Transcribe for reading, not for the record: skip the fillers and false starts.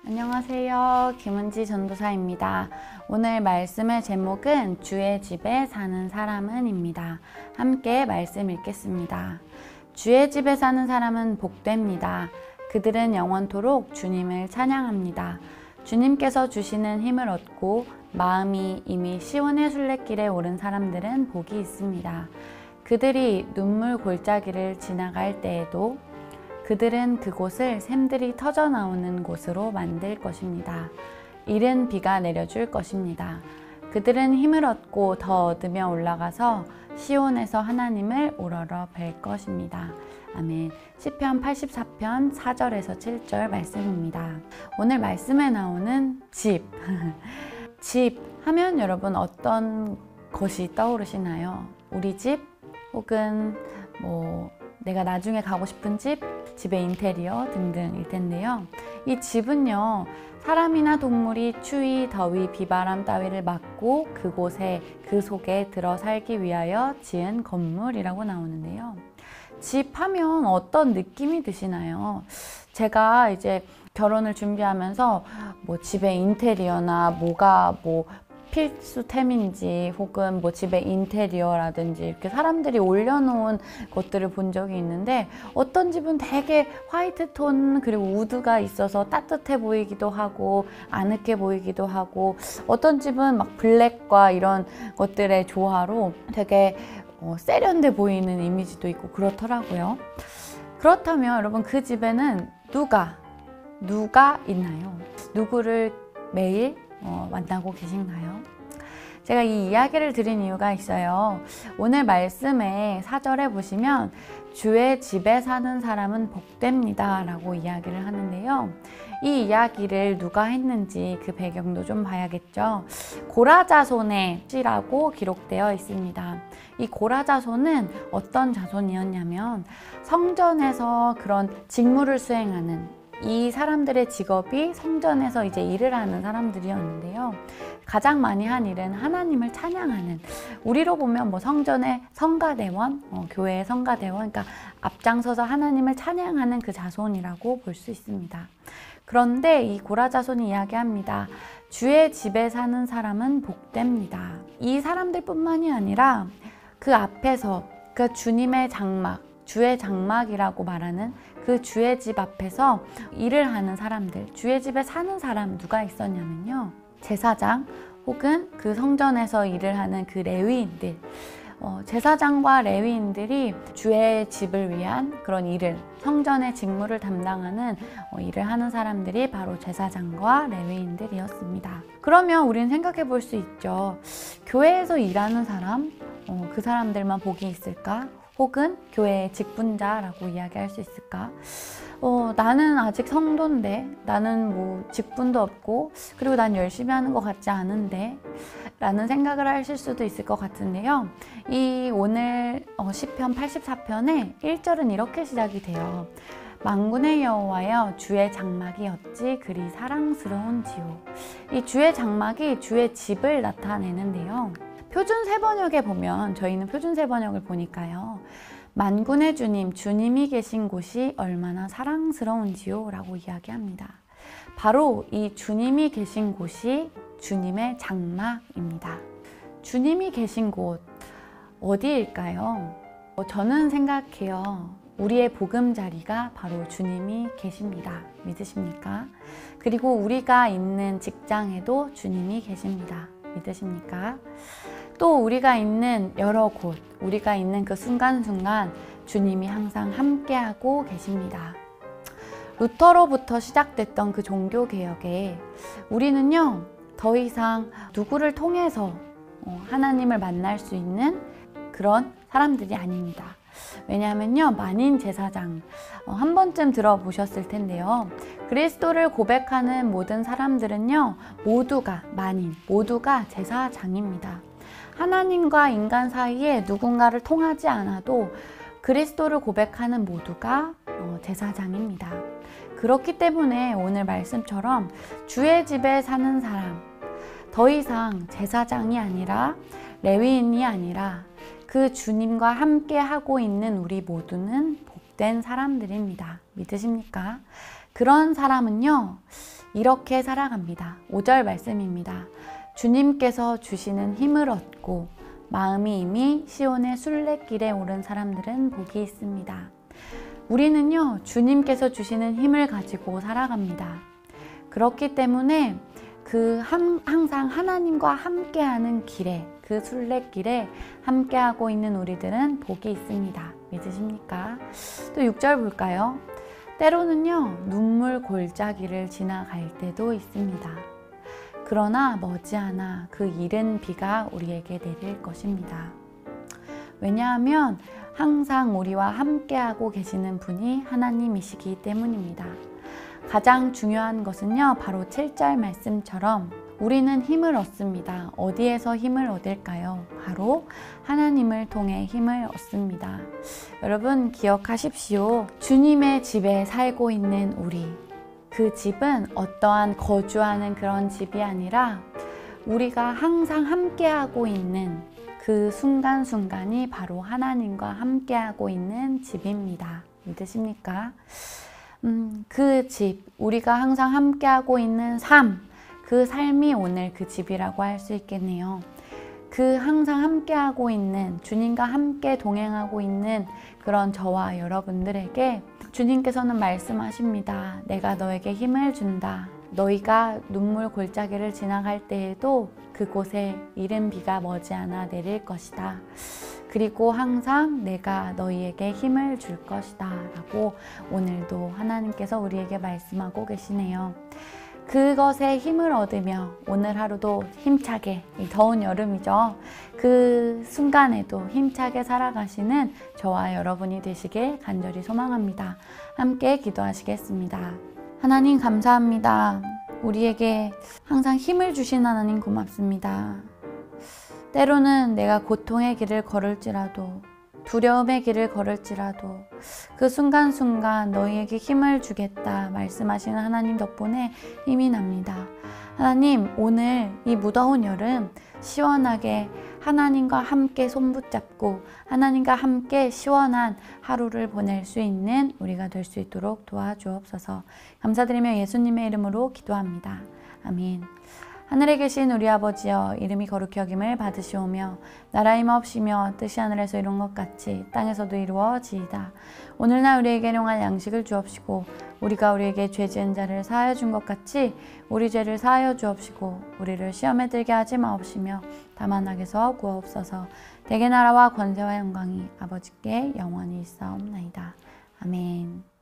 안녕하세요. 김은지 전도사입니다. 오늘 말씀의 제목은 주의 집에 사는 사람은 입니다. 함께 말씀 읽겠습니다. 주의 집에 사는 사람은 복됩니다. 그들은 영원토록 주님을 찬양합니다. 주님께서 주시는 힘을 얻고 마음이 이미 시온의 순례길에 오른 사람들은 복이 있습니다. 그들이 눈물 골짜기를 지나갈 때에도 그들은 그곳을 샘들이 터져 나오는 곳으로 만들 것입니다. 이른 비가 내려줄 것입니다. 그들은 힘을 얻고 더 얻으며 올라가서 시온에서 하나님을 우러러 뵐 것입니다. 아멘. 시편 84편 4절에서 7절 말씀입니다. 오늘 말씀에 나오는 집. 집 하면 여러분 어떤 것이 떠오르시나요? 우리 집 혹은 내가 나중에 가고 싶은 집, 집의 인테리어 등등일 텐데요. 이 집은요, 사람이나 동물이 추위, 더위, 비바람 따위를 막고 그곳에 그 속에 들어 살기 위하여 지은 건물이라고 나오는데요. 집 하면 어떤 느낌이 드시나요? 제가 이제 결혼을 준비하면서 집의 인테리어나 뭐가 필수템인지 혹은 집의 인테리어라든지 이렇게 사람들이 올려놓은 것들을 본 적이 있는데, 어떤 집은 되게 화이트 톤 그리고 우드가 있어서 따뜻해 보이기도 하고 아늑해 보이기도 하고, 어떤 집은 막 블랙과 이런 것들의 조화로 되게 세련돼 보이는 이미지도 있고 그렇더라고요. 그렇다면 여러분, 그 집에는 누가 있나요? 누구를 매일 만나고 계신가요? 제가 이 이야기를 드린 이유가 있어요. 오늘 말씀의 4절에 보시면 주의 집에 사는 사람은 복됩니다 라고 이야기를 하는데요. 이 이야기를 누가 했는지 그 배경도 좀 봐야겠죠. 고라자손의 시라고 기록되어 있습니다. 이 고라자손은 어떤 자손이었냐면, 성전에서 그런 직무를 수행하는, 이 사람들의 직업이 성전에서 이제 일을 하는 사람들이었는데요. 가장 많이 한 일은 하나님을 찬양하는, 우리로 보면 성전의 성가대원, 교회의 성가대원, 그러니까 앞장서서 하나님을 찬양하는 그 자손이라고 볼 수 있습니다. 그런데 이 고라자손이 이야기합니다. 주의 집에 사는 사람은 복됩니다. 이 사람들뿐만이 아니라 그 앞에서 그 주님의 장막, 주의 장막이라고 말하는 그 주의 집 앞에서 일을 하는 사람들, 주의 집에 사는 사람 누가 있었냐면요, 제사장 혹은 그 성전에서 일을 하는 그 레위인들, 제사장과 레위인들이 주의 집을 위한 그런 일을, 성전의 직무를 담당하는 일을 하는 사람들이 바로 제사장과 레위인들이었습니다. 그러면 우리는 생각해 볼 수 있죠. 교회에서 일하는 사람, 그 사람들만 복이 있을까? 혹은 교회의 직분자라고 이야기할 수 있을까? 나는 아직 성도인데, 나는 직분도 없고, 그리고 난 열심히 하는 것 같지 않은데 라는 생각을 하실 수도 있을 것 같은데요. 이 오늘 시편 84편의 1절은 이렇게 시작이 돼요. 만군의 여호와여, 주의 장막이 어찌 그리 사랑스러운지요. 이 주의 장막이 주의 집을 나타내는데요. 표준 세번역에 보면, 저희는 표준 세번역을 보니까요, 만군의 주님, 주님이 계신 곳이 얼마나 사랑스러운지요 라고 이야기합니다. 바로 이 주님이 계신 곳이 주님의 장막입니다. 주님이 계신 곳, 어디일까요? 저는 생각해요. 우리의 보금자리가 바로 주님이 계십니다. 믿으십니까? 그리고 우리가 있는 직장에도 주님이 계십니다. 믿으십니까? 또 우리가 있는 여러 곳, 우리가 있는 그 순간순간 주님이 항상 함께하고 계십니다. 루터로부터 시작됐던 그 종교개혁에 우리는요, 더 이상 누구를 통해서 하나님을 만날 수 있는 그런 사람들이 아닙니다. 왜냐하면요, 만인 제사장, 한 번쯤 들어보셨을 텐데요. 그리스도를 고백하는 모든 사람들은요, 모두가 제사장입니다. 하나님과 인간 사이에 누군가를 통하지 않아도 그리스도를 고백하는 모두가 제사장입니다. 그렇기 때문에 오늘 말씀처럼 주의 집에 사는 사람, 더 이상 제사장이 아니라 레위인이 아니라 그 주님과 함께 하고 있는 우리 모두는 복된 사람들입니다. 믿으십니까? 그런 사람은요, 이렇게 살아갑니다. 5절 말씀입니다. 주님께서 주시는 힘을 얻고 마음이 이미 시온의 순례길에 오른 사람들은 복이 있습니다. 우리는요, 주님께서 주시는 힘을 가지고 살아갑니다. 그렇기 때문에 항상 하나님과 함께하는 길에, 그 순례길에 함께하고 있는 우리들은 복이 있습니다. 믿으십니까? 또 6절 볼까요? 때로는요, 눈물 골짜기를 지나갈 때도 있습니다. 그러나 머지않아 그 이른 비가 우리에게 내릴 것입니다. 왜냐하면 항상 우리와 함께하고 계시는 분이 하나님이시기 때문입니다. 가장 중요한 것은요, 바로 7절 말씀처럼 우리는 힘을 얻습니다. 어디에서 힘을 얻을까요? 바로 하나님을 통해 힘을 얻습니다. 여러분 기억하십시오. 주님의 집에 살고 있는 우리, 그 집은 어떠한 거주하는 그런 집이 아니라 우리가 항상 함께하고 있는 그 순간순간이 바로 하나님과 함께하고 있는 집입니다. 믿으십니까? 그 집, 우리가 항상 함께하고 있는 삶, 그 삶이 오늘 그 집이라고 할 수 있겠네요. 그 항상 함께하고 있는, 주님과 함께 동행하고 있는 그런 저와 여러분들에게 주님께서는 말씀하십니다. 내가 너에게 힘을 준다. 너희가 눈물 골짜기를 지나갈 때에도 그곳에 이른 비가 머지않아 내릴 것이다. 그리고 항상 내가 너희에게 힘을 줄 것이다 라고 오늘도 하나님께서 우리에게 말씀하고 계시네요. 그것에 힘을 얻으며 오늘 하루도 힘차게, 더운 여름이죠. 그 순간에도 힘차게 살아가시는 저와 여러분이 되시길 간절히 소망합니다. 함께 기도하시겠습니다. 하나님 감사합니다. 우리에게 항상 힘을 주신 하나님 고맙습니다. 때로는 내가 고통의 길을 걸을지라도, 두려움의 길을 걸을지라도 그 순간순간 너희에게 힘을 주겠다 말씀하시는 하나님 덕분에 힘이 납니다. 하나님, 오늘 이 무더운 여름 시원하게 하나님과 함께 손붙잡고 하나님과 함께 시원한 하루를 보낼 수 있는 우리가 될 수 있도록 도와주옵소서. 감사드리며 예수님의 이름으로 기도합니다. 아멘. 하늘에 계신 우리 아버지여, 이름이 거룩히 여김을 받으시오며 나라의 마옵시며 뜻이 하늘에서 이룬 것 같이 땅에서도 이루어지이다. 오늘날 우리에게 일용할 양식을 주옵시고 우리가 우리에게 죄 지은 자를 사하여 준 것 같이 우리 죄를 사하여 주옵시고 우리를 시험에 들게 하지 마옵시며 다만 악에서 구하옵소서. 대개 나라와 권세와 영광이 아버지께 영원히 있사옵나이다. 아멘.